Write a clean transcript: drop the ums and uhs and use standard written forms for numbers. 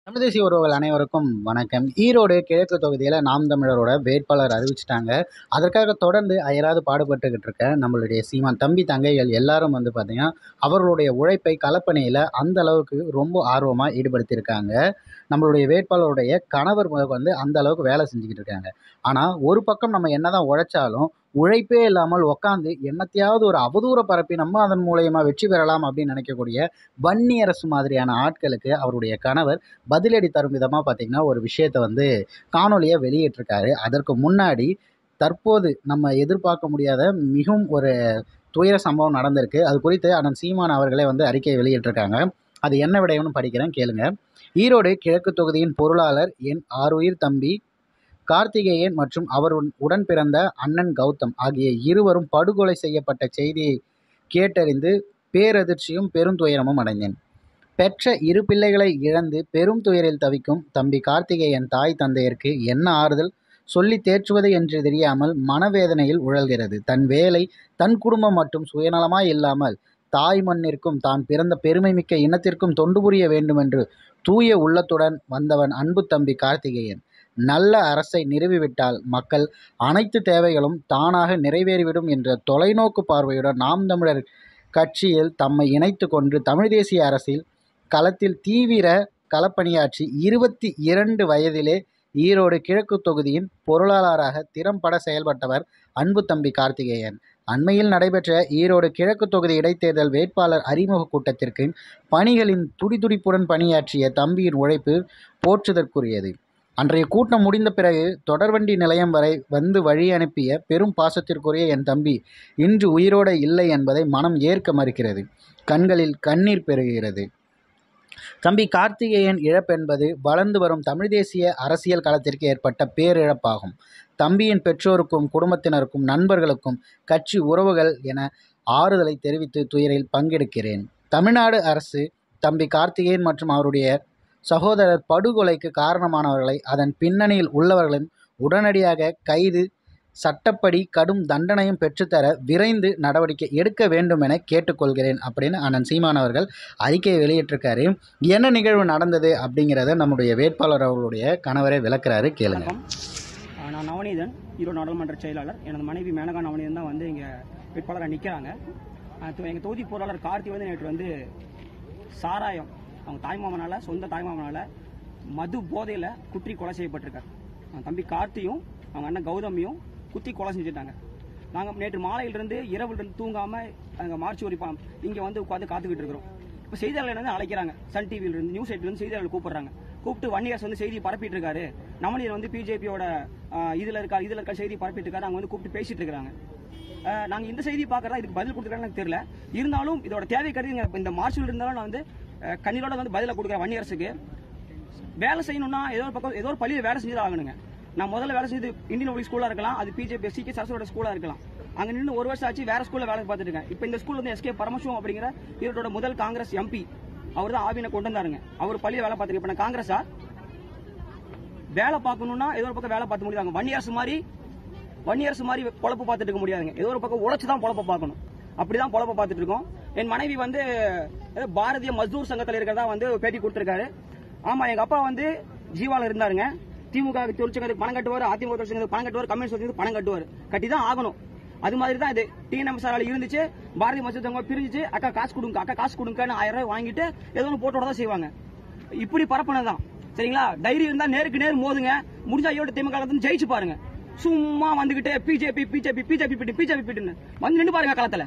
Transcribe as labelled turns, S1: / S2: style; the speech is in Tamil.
S1: தமிழ் தேசிய உறவுகள் அனைவருக்கும் வணக்கம். ஈரோடு கிழக்கு தொகுதியில் நாம் தமிழரோட வேட்பாளர் அறிவிச்சிட்டாங்க. அதற்காக தொடர்ந்து அயராது பாடுபட்டுக்கிட்டு இருக்க நம்மளுடைய சீமான் தம்பி தங்கைகள் எல்லாரும் பார்த்தீங்கன்னா அவர்களுடைய உழைப்பை களப்பணியில் அந்த அளவுக்கு ரொம்ப ஆர்வமாக ஈடுபடுத்தியிருக்காங்க. நம்மளுடைய வேட்பாளருடைய கணவர் அந்த அளவுக்கு வேலை செஞ்சுக்கிட்டு இருக்காங்க. ஆனால் ஒரு பக்கம் நம்ம என்னதான் உழைச்சாலும் உழைப்பே இல்லாமல் உட்காந்து என்னத்தையாவது ஒரு அவதூற பரப்பி நம்ம அதன் மூலயமா வெற்றி பெறலாம் அப்படின்னு நினைக்கக்கூடிய வன்னி அரசு மாதிரியான ஆட்களுக்கு அவருடைய கணவர் பதிலடி தரும் விதமாக பார்த்தீங்கன்னா ஒரு விஷயத்தை காணொலியை வெளியிட்டிருக்காரு. அதற்கு முன்னாடி தற்போது நம்ம எதிர்பார்க்க முடியாத மிகவும் ஒரு துயர சம்பவம் நடந்திருக்கு. அது குறித்து அண்ணன் சீமான் அவர்களே அறிக்கையை வெளியிட்டிருக்காங்க. அது என்ன விடயம்னு படிக்கிறேன், கேளுங்க. ஈரோடு கிழக்கு தொகுதியின் பொருளாளர் என் ஆருயிர் தம்பி கார்த்திகேயன் மற்றும் அவர் உடன் பிறந்த அண்ணன் கௌதம் ஆகிய இருவரும் படுகொலை செய்யப்பட்ட செய்தியை கேட்டறிந்து பேரதிர்ச்சியும் பெருந்துயரமும் அடைந்தேன். பெற்ற இரு பிள்ளைகளை இழந்து பெரும் துயரில் தவிக்கும் தம்பி கார்த்திகேயன் தாய் தந்தையருக்கு என்ன ஆறுதல் சொல்லி தேற்றுவது என்று தெரியாமல் மனவேதனையில் உழல்கிறது. தன் வேலை, தன் குடும்பம் மற்றும் சுயநலமாய் இல்லாமல் தாய் மண்ணிற்கும் தான் பிறந்த பெருமைமிக்க இனத்திற்கும் தொண்டு புரிய வேண்டுமென்று தூய உள்ளத்துடன் வந்தவன் அன்பு தம்பி கார்த்திகேயன். நல்ல அரசை நிறுவிவிட்டால் மக்கள் அனைத்து தேவைகளும் தானாக நிறைவேறிவிடும் என்ற தொலைநோக்கு பார்வையுடன் நாம் தமிழர் கட்சியில் தம்மை இணைத்து கொண்டு தமிழ் தேசிய அரசில் களத்தில் தீவிர களப்பணியாற்றி 22 வயதிலே ஈரோடு கிழக்கு தொகுதியின் பொருளாளராக திறம்பட செயல்பட்டவர் அன்பு தம்பி கார்த்திகேயன். அண்மையில் நடைபெற்ற ஈரோடு கிழக்கு தொகுதி இடைத்தேர்தல் வேட்பாளர் அறிமுக கூட்டத்திற்கு பணிகளின் துடிதுடிப்புடன் பணியாற்றிய தம்பியின் உழைப்பு போற்றுதற்குரியது. அன்றைய கூட்டம் முடிந்த பிறகு தொடர்வண்டி நிலையம் வரை வழி அனுப்பிய பெரும் பாசத்திற்குரிய என் தம்பி இன்று உயிரோடு இல்லை என்பதை மனம் ஏற்க மறுக்கிறது. கண்களில் கண்ணீர் பெருகிறது. தம்பி கார்த்திகேயன் இழப்பென்பது வளர்ந்து வரும் தமிழ் தேசிய அரசியல் களத்திற்கு ஏற்பட்ட பேரிழப்பாகும். தம்பியின் பெற்றோருக்கும் குடும்பத்தினருக்கும் நண்பர்களுக்கும் கட்சி உறவுகள் என ஆறுதலை தெரிவித்து துயரில் பங்கெடுக்கிறேன். தமிழ்நாடு அரசு தம்பி கார்த்திகேயன் மற்றும் அவருடைய சகோதரர் படுகொலைக்கு காரணமானவர்களை அதன் பின்னணியில் உள்ளவர்களும் உடனடியாக கைது, சட்டப்படி கடும் தண்டனையும் பெற்றுத்தர விரைந்து நடவடிக்கை எடுக்க வேண்டும் என கேட்டுக்கொள்கிறேன் அப்படின்னு அண்ணன் சீமான் அவர்கள் அறிக்கையை வெளியிட்டிருக்காரு. என்ன நிகழ்வு நடந்தது அப்படிங்கிறத நம்முடைய வேட்பாளர் அவர்களுடைய கணவரை விளக்குறாரு, கேளுங்க.
S2: நான் நவநீதன், ஈரோடு நாடாளுமன்ற செயலாளர். எனது மனைவி மேனகா நவநீதன் தான் இங்கே வேட்பாளராக நிற்கிறாங்க. எங்கள் தொகுதி பொருளாளர் கார்த்தி நேற்று சாராயம் அவங்க தாய்மாமனால, சொந்த தாய்மாமனால மது போதையில் குற்றி கொலை செய்யப்பட்டிருக்காரு. தம்பி கார்த்தியும் அவங்க அண்ணன் கௌதமியும் குத்தி கொலை செஞ்சுட்டாங்க. நாங்கள் நேற்று மாலையிலிருந்து இரவுலேருந்து தூங்காமல் அங்கே மார்ச் வரைக்கும் இங்கே உட்காந்து காத்துக்கிட்டு இருக்கிறோம். இப்போ செய்தியாளர்கள் அழைக்கிறாங்க, சன் டிவியிலிருந்து, நியூஸ் எயிட்லேருந்து செய்தியாளர்கள் கூப்பிட்டு வன்னியரசு செய்தி பரப்பிட்டு இருக்காரு, நவநீதன் பிஜேபியோட இதில் இருக்க செய்தி பரப்பிட்டு இருக்காரு, அவங்க கூப்பிட்டு பேசிட்டு இருக்காங்க. நாங்கள் இந்த செய்தி பார்க்கறதா இதுக்கு பதில் கொடுத்துருக்காங்க எனக்கு தெரியல. இருந்தாலும் இதோட தேவை கருதி இந்த மார்ச்சில் இருந்தாலும் நான் கண்ணீரோட பதில கொடுக்குறேன். வன்னியரசுக்கு வேலை செய்யணும்னா ஏதோ ஒரு பள்ளியில் வேலை செஞ்சு ஆகணுங்க. நான் முதல்ல வேலை செஞ்சது இந்தியன் பப்ளிக் ஸ்கூலா இருக்கலாம், அது பிஜேபி சிகே சரஸ்வரோட ஸ்கூலா இருக்கலாம். அங்க நின்று 1 வருஷம் ஆச்சு, வேற ஸ்கூல்ல வேலை பார்த்துட்டு இருக்கேன். இப்போ இந்த ஸ்கூல் எஸ்கே பரமசிவம் அப்படிங்கிற ஈரோட முதல் காங்கிரஸ் எம்பி, அவர் தான் ஆவினை கொண்டு வந்தாருங்க. அவர் பள்ளியில் வேலை பார்த்துருக்கு. இப்ப நான் காங்கிரஸா வேலை பார்க்கணும்னா ஏதோ ஒரு பக்கம் வேலை பார்த்து முடியாங்க. வன்னியரசு மாதிரி பொழப்பு பார்த்துட்டு இருக்க முடியாதுங்க. ஏதோ ஒரு பக்கம் உழைச்சுதான் பொழப்ப பார்க்கணும். அப்படிதான் பொழப்ப பார்த்துட்டு இருக்கோம். என் மனைவி பாரதிய மஸ்தூர் சங்கத்தில் இருக்கிறதா பேட்டி கொடுத்திருக்காரு. ஆமா, எங்க அப்பா ஜீவால இருந்தாருங்க. திமுக தொழிற்சங்கத்துக்கு பணம் கட்டுவார், அதிமுக தொழிற்சங்கத்துக்கு பணம் கட்டுவார், கம்யூனிஸ்ட் பணம் கட்டுவார். கட்டிதான் ஆகணும். அது மாதிரி தான் இது டிஎன்எம்எஸ்ஆர் இருந்துச்சு. பாரதிய மஸ்தூர் சங்கம் பிரிஞ்சிச்சு. அக்கா காசு கொடுங்கன்னு 1000 ரூபாய் வாங்கிட்டு ஏதோ ஒன்று போட்டோட தான் செய்வாங்க. இப்படி பரப்புனதான் சரிங்களா. தைரி இருந்தா நேருக்கு நேர் மோதுங்க. முடிஞ்சா ஈரோடு திமுக ஜெயிச்சு பாருங்க. சும்மா வந்துகிட்டு பிஜேபி வந்து நின்று பாருங்க களத்துல.